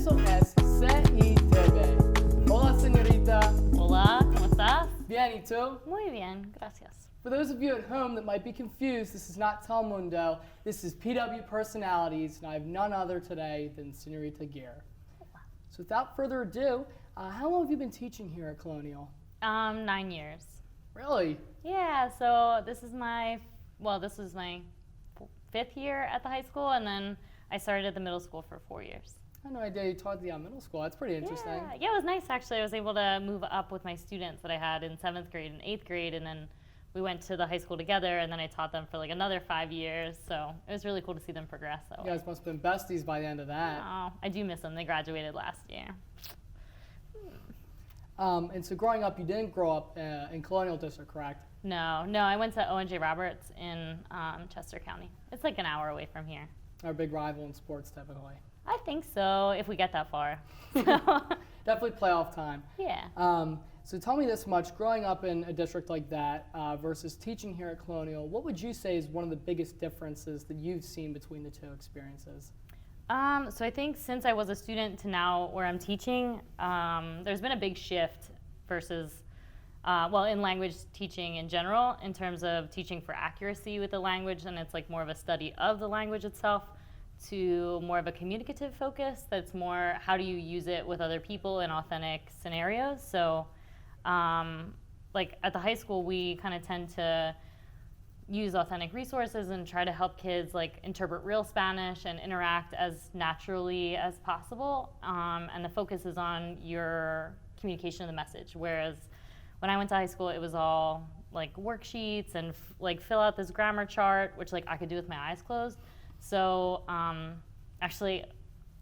Eso es CITB. Hola, señorita. Hola, ¿cómo estás? Bien, ¿y tú? Muy bien, gracias. For those of you at home that might be confused, this is not Telemundo. This is PW Personalities, and I have none other today than Señorita Geare. So without further ado, how long have you been teaching here at Colonial? 9 years. Really? Yeah, so this is my 5th year at the high school, and then I started at the middle school for 4 years. I had no idea you taught the middle school. That's pretty interesting. Yeah, it was nice actually. I was able to move up with my students that I had in 7th grade and 8th grade, and then we went to the high school together, and then I taught them for like another 5 years. So it was really cool to see them progress that way. You guys must have been besties by the end of that. Oh, I do miss them. They graduated last year. And so growing up, you didn't grow up in Colonial District, correct? No, I went to Owen-J. Roberts in Chester County. It's like an hour away from here. Our big rival in sports, typically. I think so, if we get that far. Definitely playoff time. Yeah. So tell me this much, growing up in a district like that versus teaching here at Colonial, what would you say is one of the biggest differences that you've seen between the two experiences? So I think since I was a student to now where I'm teaching, there's been a big shift versus, in language teaching in general, in terms of teaching for accuracy with the language, and it's like more of a study of the language itself, to more of a communicative focus that's more how do you use it with other people in authentic scenarios. So like at the high school, we kind of tend to use authentic resources and try to help kids like interpret real Spanish and interact as naturally as possible. And the focus is on your communication of the message. Whereas when I went to high school, it was all like worksheets and like fill out this grammar chart, which like I could do with my eyes closed. So actually,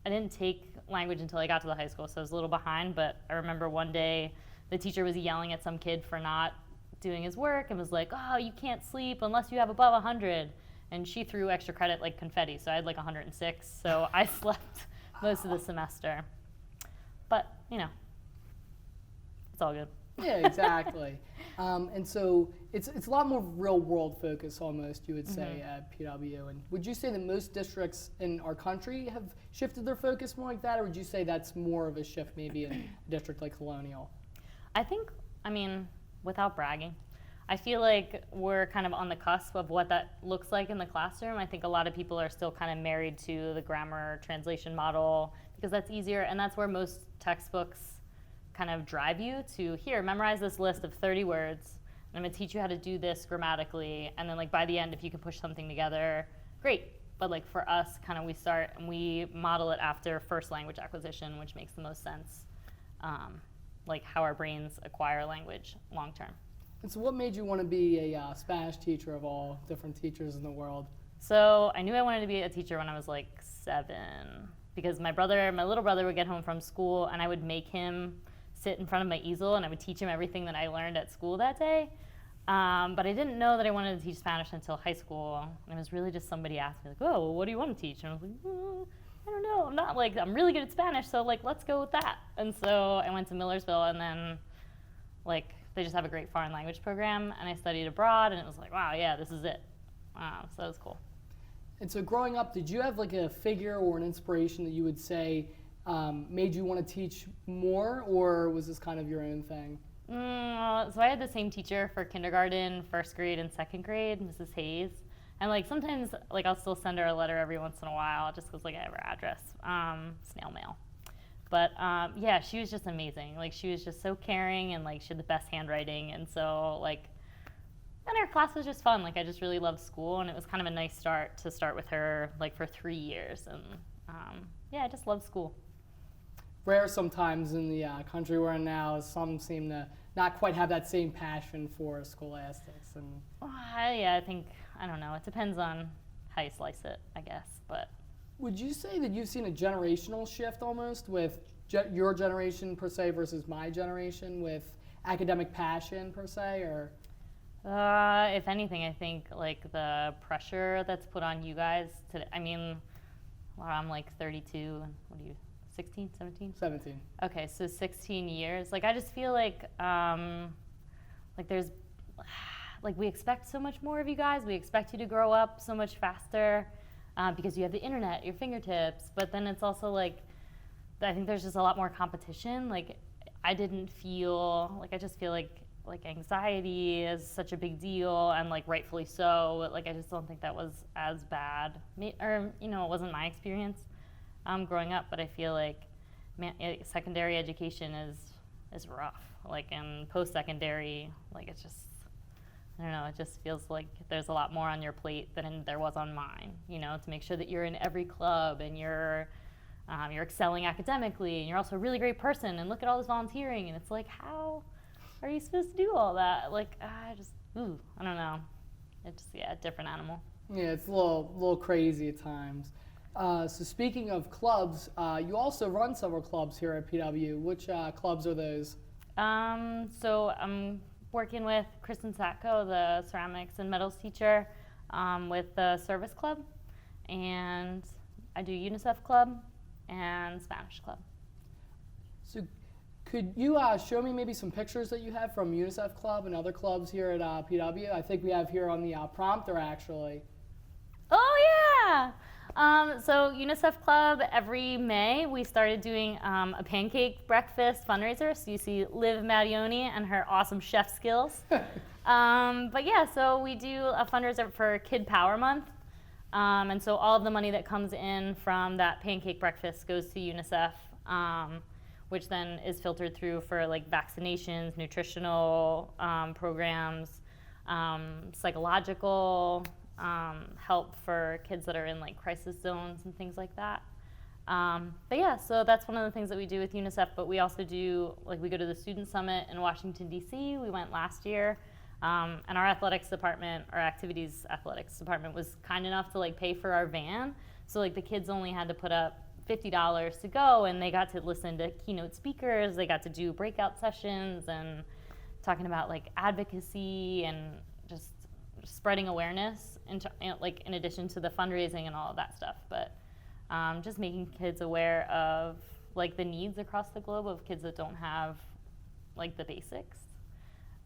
I didn't take language until I got to the high school, so I was a little behind. But I remember one day the teacher was yelling at some kid for not doing his work and was like, "Oh, you can't sleep unless you have above 100." And she threw extra credit like confetti, so I had like 106. So I slept most of the semester. But, you know, it's all good. Yeah, exactly. And so it's a lot more real world focus almost, you would say, at PW. And would you say that most districts in our country have shifted their focus more like that, or would you say that's more of a shift maybe in a district like Colonial? I think, without bragging, I feel like we're kind of on the cusp of what that looks like in the classroom. I think a lot of people are still kind of married to the grammar translation model because that's easier, and that's where most textbooks kind of drive you to, here, memorize this list of 30 words, and I'm gonna teach you how to do this grammatically, and then like by the end, if you can push something together, great. But like for us, kind of we start and we model it after first language acquisition, which makes the most sense, like how our brains acquire language long term. And so what made you want to be a Spanish teacher of all different teachers in the world? So I knew I wanted to be a teacher when I was like 7, because my little brother would get home from school and I would make him sit in front of my easel and I would teach him everything that I learned at school that day. But I didn't know that I wanted to teach Spanish until high school. And it was really just somebody asked me like, "Oh, well, what do you want to teach?" And I was like, I don't know. I'm really good at Spanish, so like, let's go with that. And so I went to Millersville, and then like they just have a great foreign language program, and I studied abroad, and it was like, wow, yeah, this is it. Wow, so that was cool. And so growing up, did you have like a figure or an inspiration that you would say made you want to teach more, or was this kind of your own thing? So I had the same teacher for kindergarten, 1st grade, and 2nd grade, Mrs. Hayes. And like sometimes like I'll still send her a letter every once in a while just because like I have her address, snail mail. But yeah, she was just amazing. Like she was just so caring, and like she had the best handwriting, and so like, and her class was just fun. Like I just really loved school, and it was kind of a nice start with her like for 3 years, and yeah, I just loved school. Rare sometimes in the country we're in now, some seem to not quite have that same passion for scholastics. And yeah, I don't know. It depends on how you slice it, I guess. But would you say that you've seen a generational shift almost with your generation per se versus my generation with academic passion per se, or? If anything, I think like the pressure that's put on you guys today. I'm like 32, and what are you? 16, 17? 17. Okay, so 16 years. Like I just feel like there's like we expect so much more of you guys. We expect you to grow up so much faster because you have the internet at your fingertips. But then it's also like I think there's just a lot more competition. Like, I didn't feel like, I just feel like anxiety is such a big deal, and like rightfully so. Like, I just don't think that was as bad, or you know, it wasn't my experience growing up. But I feel like secondary education is rough. Like, in post-secondary, like, it's just, I don't know, it just feels like there's a lot more on your plate than there was on mine, you know, to make sure that you're in every club and you're excelling academically, and you're also a really great person, and look at all this volunteering, and it's like, how are you supposed to do all that? Like, I don't know. It's just, yeah, a different animal. Yeah, it's a little crazy at times. So speaking of clubs, you also run several clubs here at PW. Which clubs are those? So I'm working with Kristen Satko, the ceramics and metals teacher, with the service club, and I do UNICEF club and Spanish club. So could you show me maybe some pictures that you have from UNICEF club and other clubs here at PW? I think we have here on the prompter, actually. Oh, yeah! So UNICEF Club, every May, we started doing a pancake breakfast fundraiser. So you see Liv Mattioni and her awesome chef skills. But yeah, so we do a fundraiser for Kid Power Month. And so all of the money that comes in from that pancake breakfast goes to UNICEF, which then is filtered through for like vaccinations, nutritional programs, psychological help for kids that are in like crisis zones and things like that. But yeah, so that's one of the things that we do with UNICEF, but we also do, like, we go to the Student Summit in Washington, D.C. We went last year, and our athletics department, our activities athletics department was kind enough to like pay for our van. So like the kids only had to put up $50 to go, and they got to listen to keynote speakers, they got to do breakout sessions and talking about like advocacy and just spreading awareness, in addition to the fundraising and all of that stuff. But just making kids aware of like the needs across the globe of kids that don't have like the basics.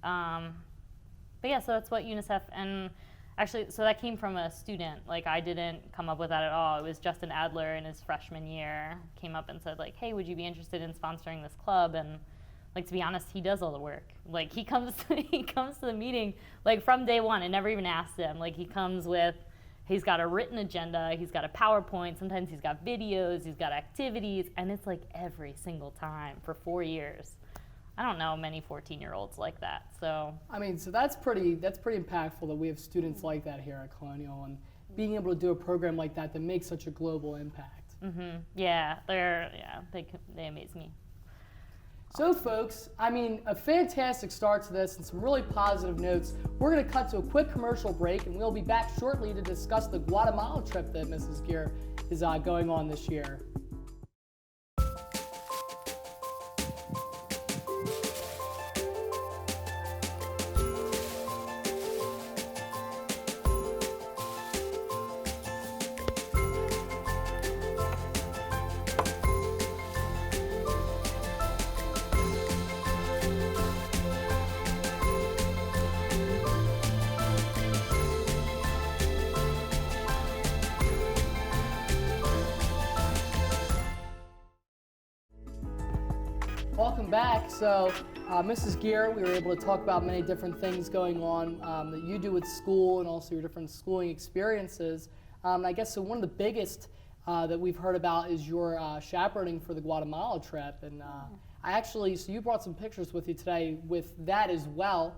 But yeah, so that's what UNICEF, and actually, so that came from a student. Like, I didn't come up with that at all. It was Justin Adler in his freshman year came up and said like, hey, would you be interested in sponsoring this club? And like, to be honest, he does all the work. Like, he comes to the meeting like from day one. I never even asked him. Like, he's got a written agenda, he's got a PowerPoint, sometimes he's got videos, he's got activities, and it's like every single time for 4 years. I don't know many 14-year-olds like that. So I mean, so that's pretty impactful that we have students like that here at Colonial, and being able to do a program like that makes such a global impact. Mm-hmm. Yeah, they amaze me. So folks, I mean, a fantastic start to this and some really positive notes. We're going to cut to a quick commercial break, and we'll be back shortly to discuss the Guatemala trip that Mrs. Geare is going on this year. Welcome back. So, Mrs. Geare, we were able to talk about many different things going on that you do with school and also your different schooling experiences. I guess so one of the biggest that we've heard about is your chaperoning for the Guatemala trip. And so you brought some pictures with you today with that as well.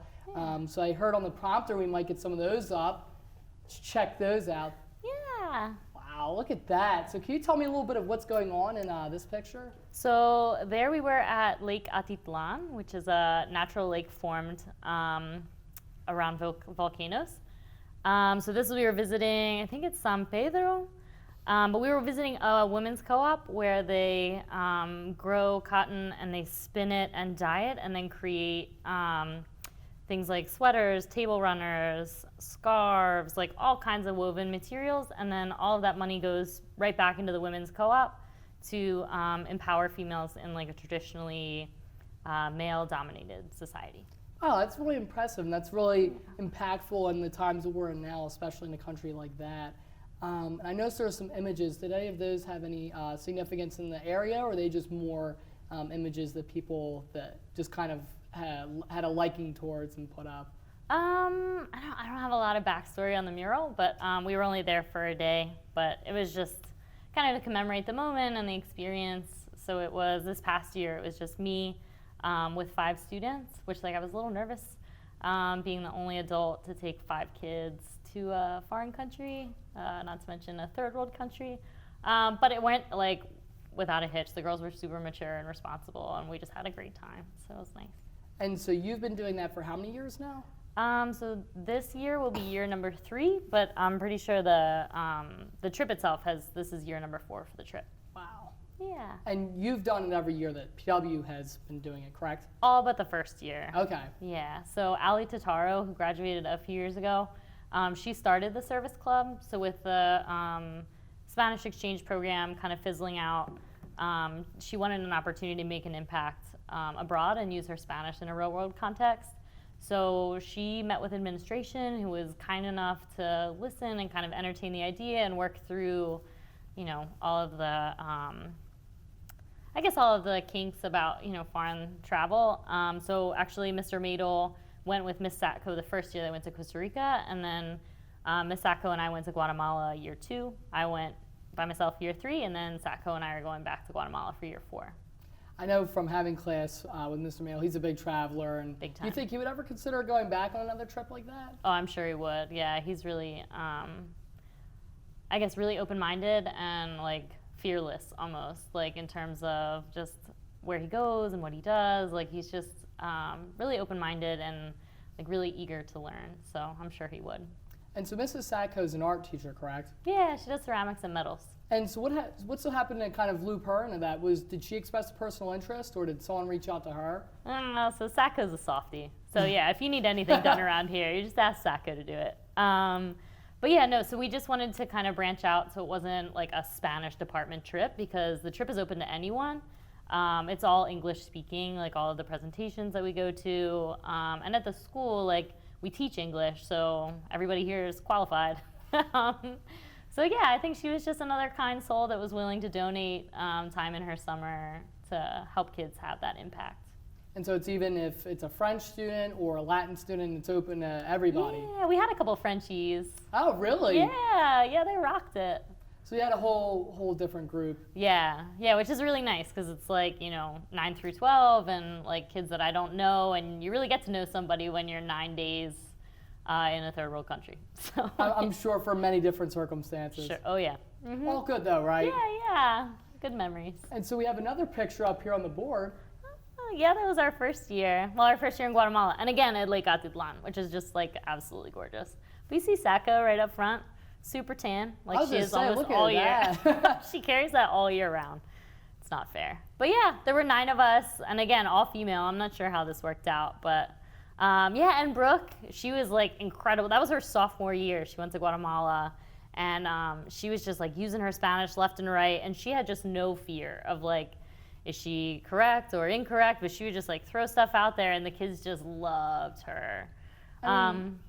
So I heard on the prompter we might get some of those up. Let's check those out. Yeah. Wow, look at that. So can you tell me a little bit of what's going on in this picture? So there we were at Lake Atitlan, which is a natural lake formed around volcanoes. So this we were visiting, I think it's San Pedro, but we were visiting a women's co-op where they grow cotton and they spin it and dye it and then create things like sweaters, table runners, scarves, like all kinds of woven materials, and then all of that money goes right back into the women's co-op to empower females in like a traditionally male-dominated society. Oh, that's really impressive, and that's really impactful in the times that we're in now, especially in a country like that. And I noticed there were some images. Did any of those have any significance in the area, or are they just more images that people that just kind of had a liking towards and put up? I don't have a lot of backstory on the mural, but we were only there for a day. But it was just kind of to commemorate the moment and the experience. So it was this past year. It was just me with 5 students, which I was a little nervous, being the only adult to take 5 kids to a foreign country, not to mention a third world country. But it went without a hitch. The girls were super mature and responsible, and we just had a great time. So it was nice. And so you've been doing that for how many years now? So this year will be year number 3, but I'm pretty sure the trip itself this is year number 4 for the trip. Wow. Yeah. And you've done it every year that PW has been doing it, correct? All but the first year. Okay. Yeah. So Ali Tataro, who graduated a few years ago, she started the service club. So with the Spanish exchange program kind of fizzling out, she wanted an opportunity to make an impact abroad and use her Spanish in a real world context. So she met with administration, who was kind enough to listen and kind of entertain the idea and work through, all of the, all of the kinks about, foreign travel. So actually Mr. Madel went with Miss Satko the first year they went to Costa Rica, and then Miss Satko and I went to Guatemala year 2. I went by myself year 3, and then Satko and I are going back to Guatemala for year 4. I know from having class with Mr. Madel, he's a big traveler. And big time. Do you think he would ever consider going back on another trip like that? Oh, I'm sure he would. Yeah, he's really, really open-minded and fearless almost, in terms of just where he goes and what he does. He's just really open-minded and really eager to learn. So I'm sure he would. And so Mrs. Satko is an art teacher, correct? Yeah, she does ceramics and metals. And so what so happened to kind of loop her into that? Did she express a personal interest, or did someone reach out to her? I don't know. So Satko's a softie. So yeah, if you need anything done around here, you just ask Satko to do it. But yeah, no, so we just wanted to kind of branch out so it wasn't a Spanish department trip, because the trip is open to anyone. It's all English speaking, all of the presentations that we go to. And at the school, we teach English, so everybody here is qualified. So yeah, I think she was just another kind soul that was willing to donate time in her summer to help kids have that impact. And so it's even if it's a French student or a Latin student, it's open to everybody. Yeah, we had a couple Frenchies. Oh, really? Yeah, they rocked it. So you had a whole different group. Yeah, which is really nice, because it's 9 through 12 and kids that I don't know, and you really get to know somebody when you're 9 days in a third world country. So I'm sure for many different circumstances. Sure. Oh yeah. Mm-hmm. All good though, right? Yeah. Good memories. And so we have another picture up here on the board. Oh, yeah, that was our first year. Well, our first year in Guatemala, and again at Lake Atitlan, which is just absolutely gorgeous. But you see Satko right up front, super tan, she is almost all year. She carries that all year round. It's not fair. But yeah, there were 9 of us, and again, all female. I'm not sure how this worked out, but and Brooke, she was incredible. That was her sophomore year. She went to Guatemala, and she was just using her Spanish left and right, and she had just no fear of is she correct or incorrect, but she would just throw stuff out there, and the kids just loved her. And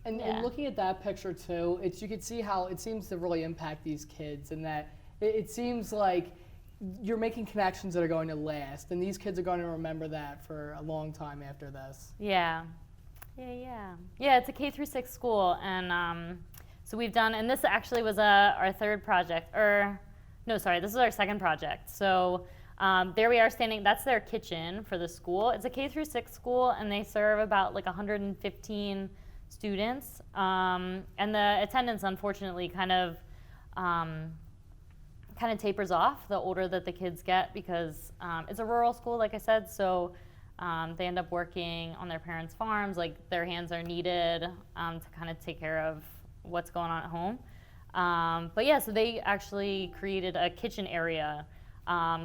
looking at that picture too, you could see how it seems to really impact these kids, and that it seems like you're making connections that are going to last, and these kids are going to remember that for a long time after this. Yeah, it's a K through 6 school, and so we've done, and this actually was our third project, this is our second project. So there we are standing, that's their kitchen for the school. It's a K through 6 school, and they serve about 115 students, and the attendance unfortunately kind of tapers off the older that the kids get, because it's a rural school, like I said, so they end up working on their parents' farms. Their hands are needed to kind of take care of what's going on at home. But yeah, so they actually created a kitchen area.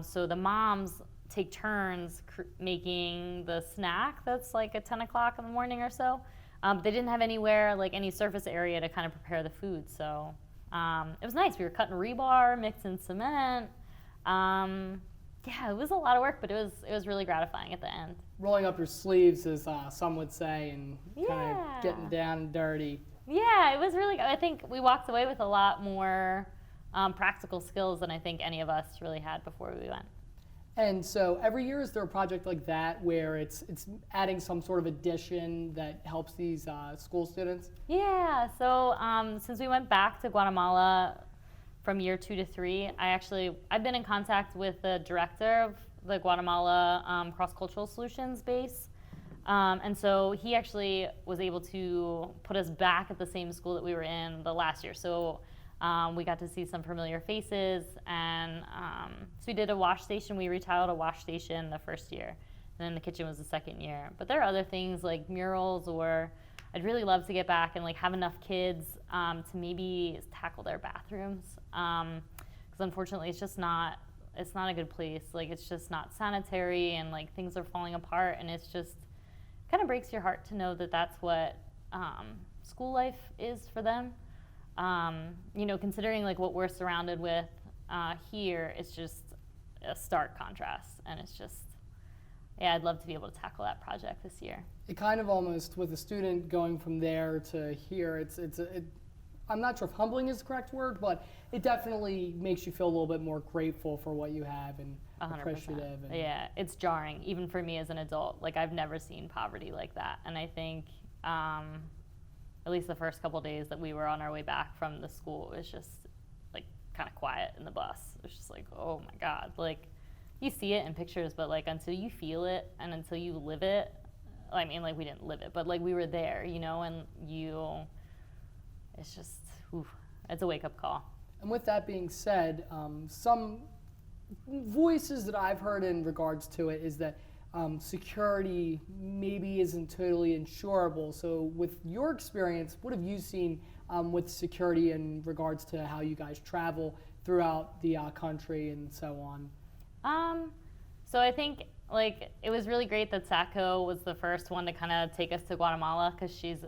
So the moms take turns making the snack that's at 10 o'clock in the morning or so. They didn't have anywhere, any surface area to kind of prepare the food. So it was nice. We were cutting rebar, mixing cement. It was a lot of work, but it was really gratifying at the end. Rolling up your sleeves, as some would say, and kind of getting down and dirty. Yeah, it was really good. I think we walked away with a lot more practical skills than I think any of us really had before we went. And so every year, is there a project like that where it's adding some sort of addition that helps these school students? Yeah, so since we went back to Guatemala from year 2 to 3, I've been in contact with the director of the Guatemala Cross-Cultural Solutions base. And so he actually was able to put us back at the same school that we were in the last year. So we got to see some familiar faces, and so we did a wash station. We retiled a wash station the first year, and then the kitchen was the second year. But there are other things like murals, or I'd really love to get back and like have enough kids to maybe tackle their bathrooms, because unfortunately it's not a good place. Like, it's just not sanitary, and like things are falling apart, and it's just kind of breaks your heart to know that that's what school life is for them. Considering like what we're surrounded with here, it's just a stark contrast, and it's just, yeah, I'd love to be able to tackle that project this year. It kind of almost, with a student going from there to here, I'm not sure if humbling is the correct word, but it definitely makes you feel a little bit more grateful for what you have and 100%. appreciative. And yeah, it's jarring, even for me as an adult. Like, I've never seen poverty like that, and I think at least the first couple days that we were on our way back from the school, it was just like kind of quiet in the bus. It was just like, oh my God, like you see it in pictures, but like until you feel it and until you live it, I mean, like we didn't live it, but like we were there, and it's just, it's a wake up call. And with that being said, some voices that I've heard in regards to it is that security maybe isn't totally insurable. So with your experience, what have you seen with security in regards to how you guys travel throughout the country and so on? So I think like it was really great that Sacco was the first one to kind of take us to Guatemala, because she's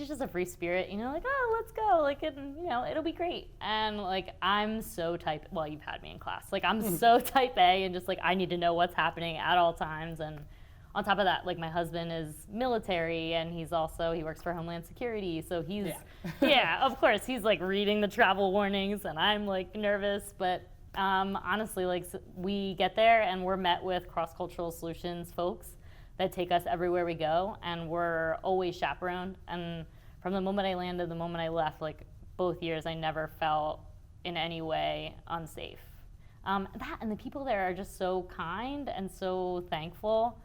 just a free spirit, like, oh, let's go, like, it'll be great. And like, I'm so well, you've had me in class, like I'm so type A, and just like, I need to know what's happening at all times. And on top of that, like my husband is military, and he works for Homeland Security. So he's, yeah, of course, he's like reading the travel warnings, and I'm like nervous. But honestly, like we get there and we're met with cross-cultural solutions folks that take us everywhere we go, and we're always chaperoned. And from the moment I landed, the moment I left, like both years, I never felt in any way unsafe. That and the people there are just so kind and so thankful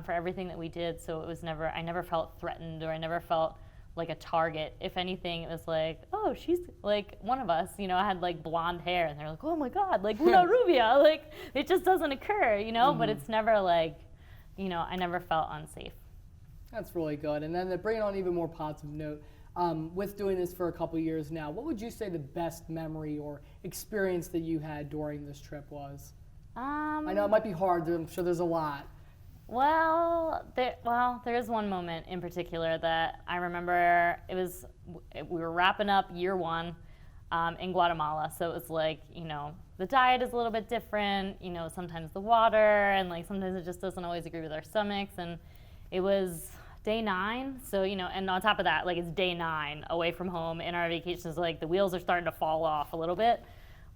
for everything that we did. So I never felt threatened, or I never felt like a target. If anything, it was like, oh, she's like one of us, I had like blonde hair, and they're like, oh my God, like una rubia, like it just doesn't occur, but it's never like, I never felt unsafe. That's really good. And then to bring it on an even more positive note, with doing this for a couple of years now, what would you say the best memory or experience that you had during this trip was? I know it might be hard. I'm sure there's a lot. Well, there is one moment in particular that I remember. We were wrapping up year 1 in Guatemala, so it was like, the diet is a little bit different, sometimes the water, and like sometimes it just doesn't always agree with our stomachs. And it was day 9, so and on top of that, like it's day 9 away from home in our vacations, like the wheels are starting to fall off a little bit.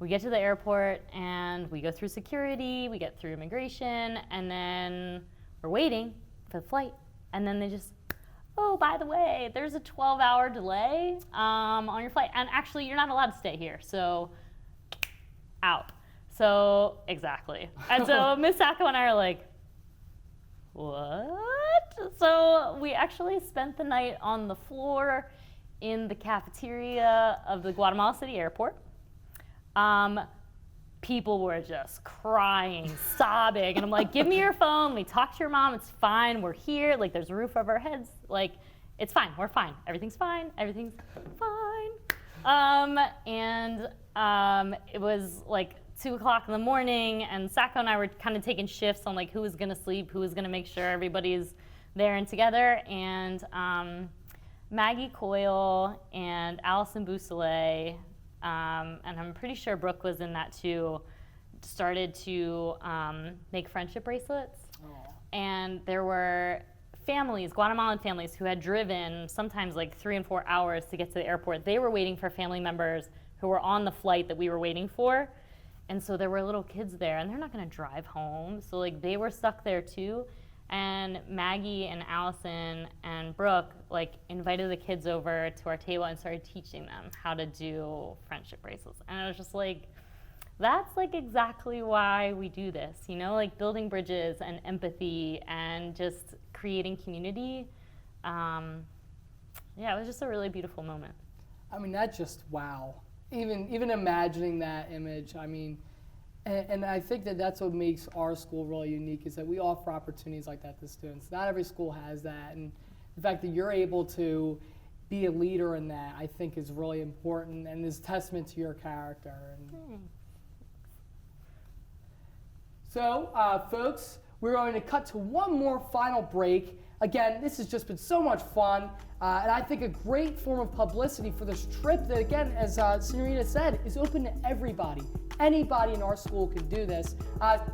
We get to the airport and we go through security, we get through immigration, and then we're waiting for the flight, and then they just, oh, by the way, there's a 12-hour delay on your flight, and actually you're not allowed to stay here, so out. So, exactly. And so Miss Sacco and I are like, what? So we actually spent the night on the floor in the cafeteria of the Guatemala City airport. People were just crying, sobbing, and I'm like, give me your phone, let me talk to your mom, it's fine, we're here, like there's a roof over our heads, like it's fine, we're fine, everything's fine, everything's fine. It was like 2 o'clock in the morning, and Sacco and I were kind of taking shifts on like who was gonna sleep, who was gonna make sure everybody's there and together. And Maggie Coyle and Allison Bousselet, and I'm pretty sure Brooke was in that too, started to make friendship bracelets. Aww. And there were families, Guatemalan families, who had driven sometimes like 3 and 4 hours to get to the airport. They were waiting for family members who were on the flight that we were waiting for. And so there were little kids there, and they're not going to drive home. So like they were stuck there too. And Maggie and Allison and Brooke like invited the kids over to our table and started teaching them how to do friendship bracelets. And I was just like, that's like exactly why we do this, you know, like building bridges and empathy and just creating community. Yeah, it was just a really beautiful moment. I mean, that just, wow. Even imagining that image, I mean, and I think that that's what makes our school really unique, is that we offer opportunities like that to students. Not every school has that, and the fact that you're able to be a leader in that, I think, is really important and is testament to your character. And so, folks, we're going to cut to one more final break. Again, this has just been so much fun, and I think a great form of publicity for this trip that, again, as Senorita said, is open to everybody. Anybody in our school can do this.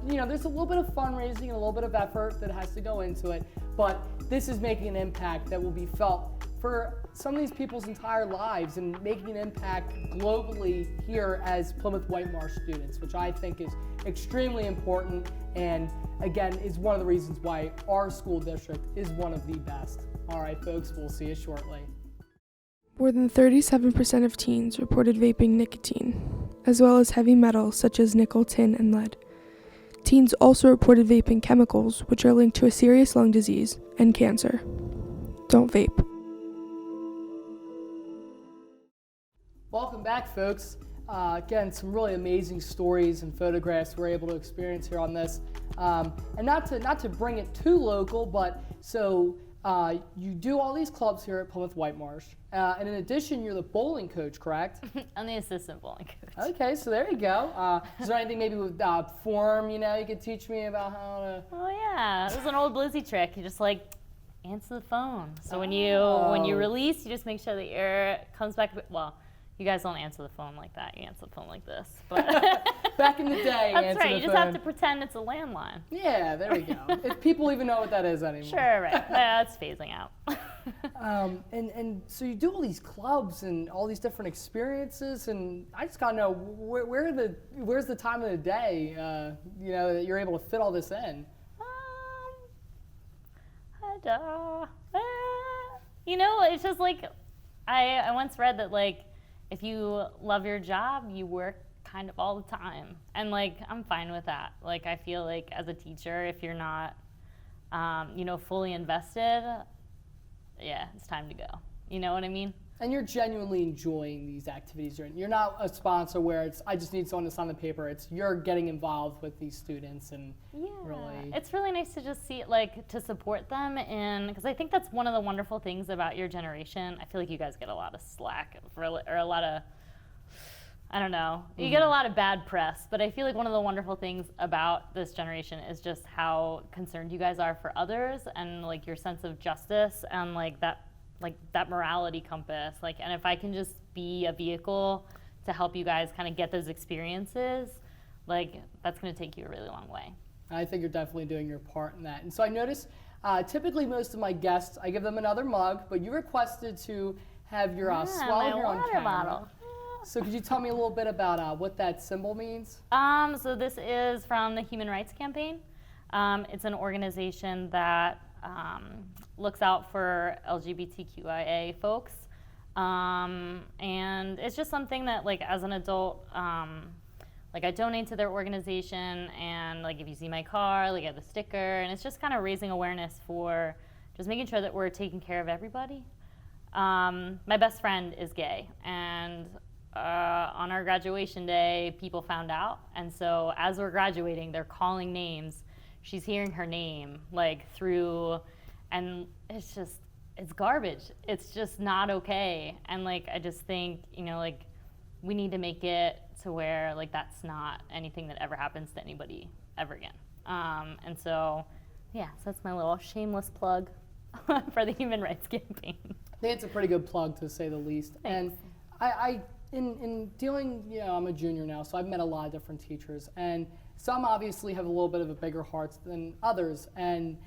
You know, there's a little bit of fundraising and a little bit of effort that has to go into it, but this is making an impact that will be felt for some of these people's entire lives and making an impact globally here as Plymouth Whitemarsh students, which I think is extremely important and, again, is one of the reasons why our school district is one of the best. All right, folks, we'll see you shortly. More than 37% of teens reported vaping nicotine, as well as heavy metals such as nickel, tin, and lead. Teens also reported vaping chemicals, which are linked to a serious lung disease and cancer. Don't vape. Welcome back, folks. Again, some really amazing stories and photographs we're able to experience here on this. And not to bring it too local, but so you do all these clubs here at Plymouth Whitemarsh. And in addition, you're the bowling coach, correct? I'm the assistant bowling coach. Okay, so there you go. Is there anything maybe with form, you know, you could teach me about how to? Oh yeah, it was an old Blizzy trick. You just like answer the phone. So when you release, you just make sure the air comes back. Well, you guys don't answer the phone like that. You answer the phone like this. But back in the day, that's right. The You just phone. have to pretend it's a landline. Yeah, there we go. If people even know what that is anymore. Sure, right. That's phasing out. And so you do all these clubs and all these different experiences, and I just gotta know where's the time of the day, you know, that you're able to fit all this in. You know, it's just like I once read that like if you love your job, you work kind of all the time, and like I'm fine with that. Like I feel like as a teacher, if you're not, you know, fully invested, yeah, it's time to go. You know what I mean? And you're genuinely enjoying these activities. You're not a sponsor where it's I just need someone to sign the paper. It's you're getting involved with these students and really. It's really nice to just see like to support them, and because I think that's one of the wonderful things about your generation. I feel like you guys get a lot of slack or a lot of, I don't know, you get a lot of bad press, but I feel like one of the wonderful things about this generation is just how concerned you guys are for others and like your sense of justice and like that morality compass. Like, and if I can just be a vehicle to help you guys kind of get those experiences, like that's going to take you a really long way. I think you're definitely doing your part in that. And so I notice typically most of my guests, I give them another mug, but you requested to have your swallow here on camera. Bottle. So could you tell me a little bit about what that symbol means? So this is from the Human Rights Campaign. It's an organization that looks out for LGBTQIA folks. And it's just something that, like, as an adult, like, I donate to their organization, and, like, if you see my car, like, I have a sticker, and it's just kind of raising awareness for just making sure that we're taking care of everybody. My best friend is gay, and on our graduation day, people found out, and so as we're graduating, they're calling names. She's hearing her name, like, through, and it's just, it's garbage. It's just not okay. And, like, I just think, you know, like, we need to make it to where, like, that's not anything that ever happens to anybody ever again. And so, yeah, so that's my little shameless plug for the Human Rights Campaign. I think it's a pretty good plug, to say the least. Thanks. And in dealing, you know, I'm a junior now, so I've met a lot of different teachers, and some obviously have a little bit of a bigger heart than others. And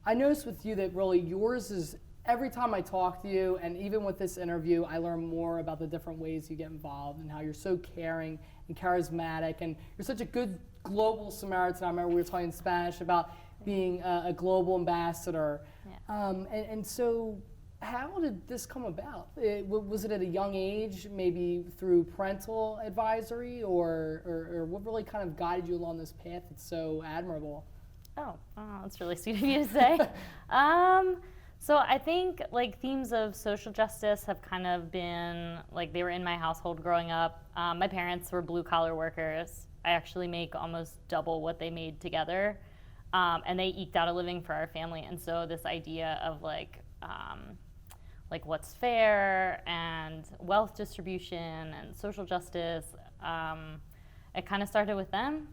I noticed with you that really yours is every time I talk to you, and even with this interview, I learn more about the different ways you get involved and how you're so caring and charismatic, and you're such a good global Samaritan. I remember we were talking in Spanish about being a global ambassador. Yeah. And so how did this come about? Was it at a young age, maybe through parental advisory, or what really kind of guided you along this path that's so admirable? Oh, that's really sweet of you to say. So I think like themes of social justice have kind of been like they were in my household growing up. My parents were blue collar workers. I actually make almost double what they made together, and they eked out a living for our family. And so this idea of like what's fair and wealth distribution and social justice, it kind of started with them.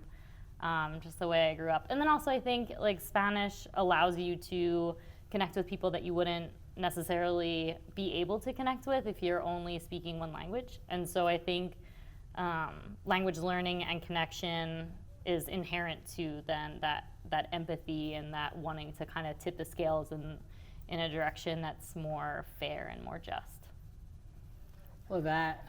Just the way I grew up. And then also I think like Spanish allows you to connect with people that you wouldn't necessarily be able to connect with if you're only speaking one language. And so I think language learning and connection is inherent to then that empathy and that wanting to kind of tip the scales in a direction that's more fair and more just. Well, that,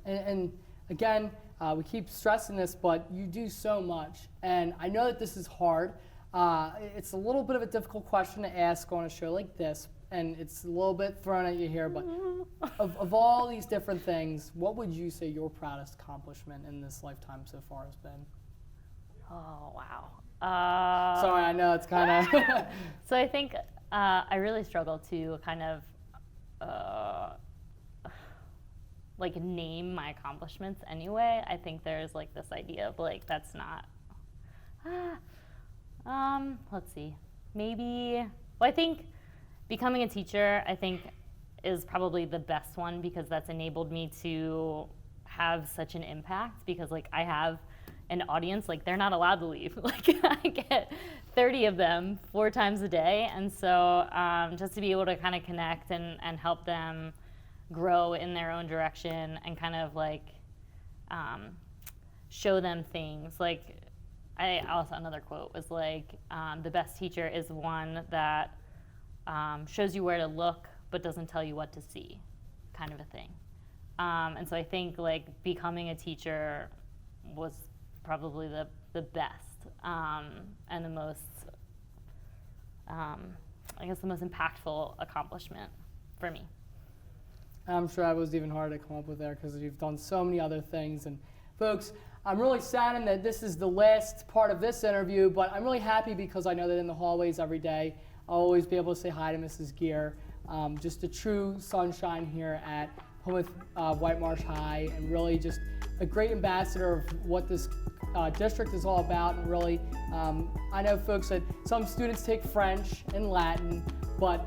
and again, we keep stressing this, but you do so much, and I know that this is hard. It's a little bit of a difficult question to ask on a show like this, and it's a little bit thrown at you here, but of all these different things, what would you say your proudest accomplishment in this lifetime so far has been? Oh, wow. Sorry, I know it's kind of... So I think I really struggle to kind of like name my accomplishments anyway. I think there's like this idea of like that's not let's see, maybe, well, I think becoming a teacher I think is probably the best one because that's enabled me to have such an impact because like I have an audience, like they're not allowed to leave. Like I get 30 of them 4 times a day, and so just to be able to kind of connect and help them grow in their own direction and kind of like show them things. Like I also, another quote was like, the best teacher is one that shows you where to look but doesn't tell you what to see, kind of a thing. And so I think like becoming a teacher was probably the best and the most, I guess the most impactful accomplishment for me. I'm sure that was even harder to come up with there because you've done so many other things. And folks, I'm really saddened that this is the last part of this interview, but I'm really happy because I know that in the hallways every day, I'll always be able to say hi to Mrs. Geare. Just a true sunshine here at Plymouth White Marsh High, and really just a great ambassador of what this district is all about. And really, I know folks that some students take French and Latin, but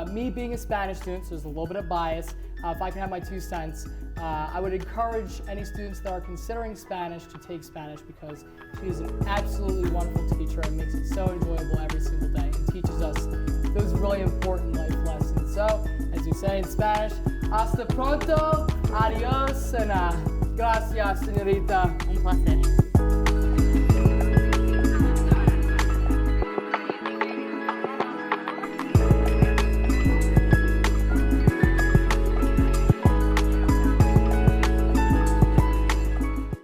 me being a Spanish student, so there's a little bit of bias, if I can have my 2 cents, I would encourage any students that are considering Spanish to take Spanish because she is an absolutely wonderful teacher and makes it so enjoyable every single day and teaches us those really important life lessons. So, as we say in Spanish, hasta pronto, adios, and gracias, señorita. Un placer.